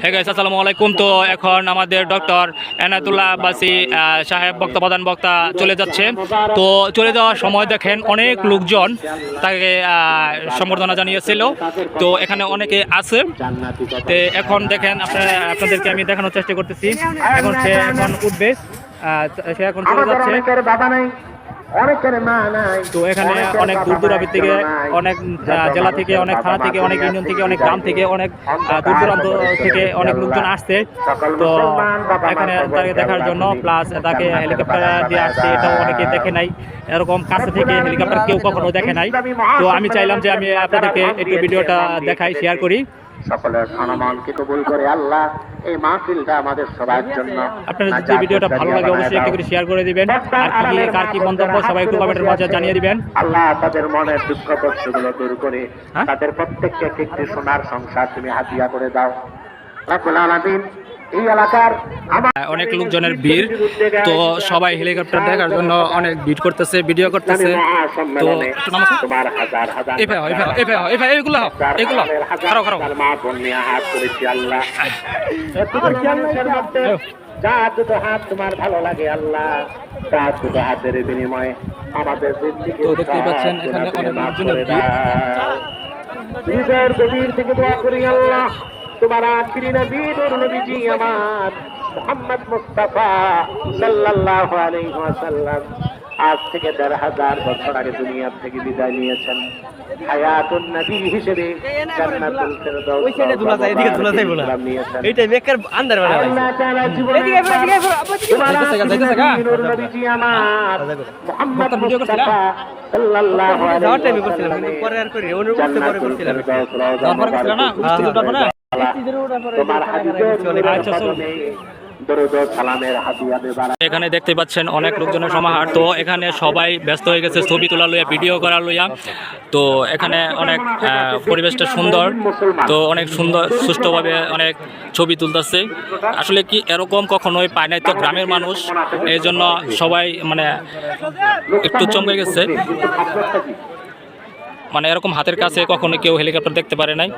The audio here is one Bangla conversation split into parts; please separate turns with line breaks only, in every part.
হ্যাঁ গাইস, আসসালামু আলাইকুম। তো এখন আমাদের ডক্টর এনায়েতুল্লাহ আব্বাসী সাহেব প্রধান বক্তা চলে যাচ্ছে। তো চলে যাওয়ার সময় দেখেন অনেক লোকজন তাকে সম্বর্ধনা জানিয়েছিল। তো এখানে অনেকে আছে। তো এখন দেখেন আপনাদেরকে আমি দেখানোর চেষ্টা করতেছি। এখন সে উঠবে, সে এখন চলে যাচ্ছে। তো এখানে অনেক দূর দূরান্ত থেকে, অনেক জেলা থেকে, অনেক থানা থেকে, অনেক ইউনিয়ন থেকে, অনেক গ্রাম থেকে, অনেক দূর দূরান্ত থেকে অনেক লোকজন আসছে। তো এখানে তাকে দেখার জন্য, প্লাস তাকে হেলিকপ্টার দিয়ে আসছে, এটাও অনেকে দেখে নাই। এরকম কাছে থেকে হেলিকপ্টার কেউ কখনো দেখে নাই। তো আমি চাইলাম যে আমি আপনাদেরকে একটু ভিডিওটা দেখাই, শেয়ার করি।
সকলের সম্মানকে কবুল করে আল্লাহ এই মাহফিলটা আমাদের সবার জন্য।
আপনাদের যদি ভিডিওটা ভালো লাগে অবশ্যই একটু করে শেয়ার করে দিবেন। আর কার কি মন্তব্য সবাই একটু কমেন্টের মাঝে জানিয়ে দিবেন।
আল্লাহ তাদের মনের দুঃখ কষ্টগুলো দূর করে তাদের প্রত্যেককে একটি সোনার সংসার তুমি হাতিয়া করে দাও রাব্বুল আলামিন। এই এলাকার
অনেক লোকজনের ভিড়, তো সবাই হেলিকপ্টার দেখার জন্য অনেক ভিড় করতেছে, ভিডিও করতেছে। তো
তোমার হাজার হাজার হাত করেছি আল্লাহ। যা দুটো হাত তোমার ভালো লাগে আল্লাহ, যা দুটো হাতের বিনিময়ে আমাদের
দেখতেই পাচ্ছেন এখানে অনেক লোকজনের ভিড়।
হৃদয়ের গভীর থেকে দোয়া করি আল্লাহ তোমার আখিরি নবী নূর নবীজি আমার মুহাম্মদ মুস্তাফা সাল্লাল্লাহু আলাইহি ওয়াসাল্লাম আজ থেকে ১৫০০ বছর আগে দুনিয়া থেকে বিদায় নিয়েছেন। হায়াতুন নবী হিসেবে জান্নাতুল ফেরদাউস
ওই সাইডে দুলা যায়, এদিকে দুলা যাইবো না, এইটা মেকার আন্দার বানা হইছে।
আল্লাহ তাআলা জীবনে নূর নবীজি আমার মুহাম্মদ মুস্তাফা সাল্লাল্লাহু আলাইহি ওয়াসাল্লাম
পরে আর করি অনুর করতে পরে করছিলাম
তারপর ছিল না
তোমার হাদিসে
এখানে দেখতে পাচ্ছেন অনেক লোকজনের সমাহার। তো এখানে সবাই ব্যস্ত হয়ে গেছে ছবি তোলা লইয়া, ভিডিও করা লইয়া। তো এখানে অনেক পরিবেশটা সুন্দর, তো অনেক সুন্দর সুষ্ঠুভাবে অনেক ছবি তুলতেছে। আসলে কি এরকম কখনোই পায় নাই, তো গ্রামের মানুষ, এই জন্য সবাই মানে একটু চমকে গেছে। মানে এরকম হাতের কাছে কখনো কেউ হেলিকপ্টার দেখতে পারে নাই।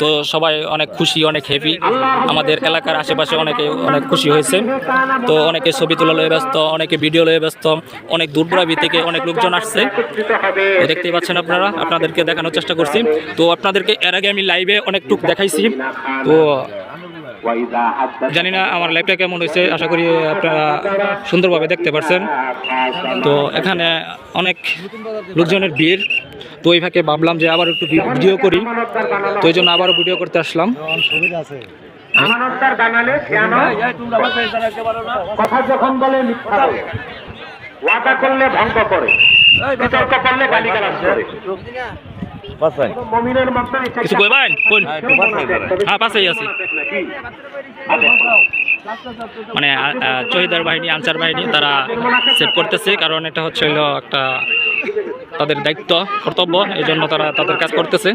তো সবাই অনেক খুশি, অনেক হ্যাপি। আমাদের এলাকার আশেপাশে অনেকে অনেক খুশি হয়েছে। তো অনেকে ছবি তোলা লয়ে ব্যস্ত, অনেকে ভিডিও লয়ে ব্যস্ত, অনেক দূরদূরাবি থেকে অনেক লোকজন আসছে। তো দেখতেই পাচ্ছেন আপনারা, আপনাদেরকে দেখানোর চেষ্টা করছি। তো আপনাদেরকে এর আগে আমি লাইভে অনেক টুক দেখাইছি। তো জানি না আমার লাইভটা কেমন হয়েছে, আশা করি আপনারা সুন্দরভাবে দেখতে পারছেন। তো এখানে অনেক লোকজনের ভিড়। তো এই ফাঁকে ভাবলাম যে আবার একটু ভিডিও করি, তো এই জন্য আবারও ভিডিও করতে আসলাম।
কথা যখন বলে মিথ্যা বলে, ওয়াদা করলে ভঙ্গ করে, বিতর্ক করলে গালিগালাজ করে।
কিছু কইবেন? হ্যাঁ, পাশেই আছি। মানে চহিদার বাহিনী, আনসার বাহিনী তারা সেভ করতেছে, কারণ এটা হচ্ছে একটা তাদের দায়িত্ব, কর্তব্য, এই জন্য তারা তাদের কাজ করতেছে।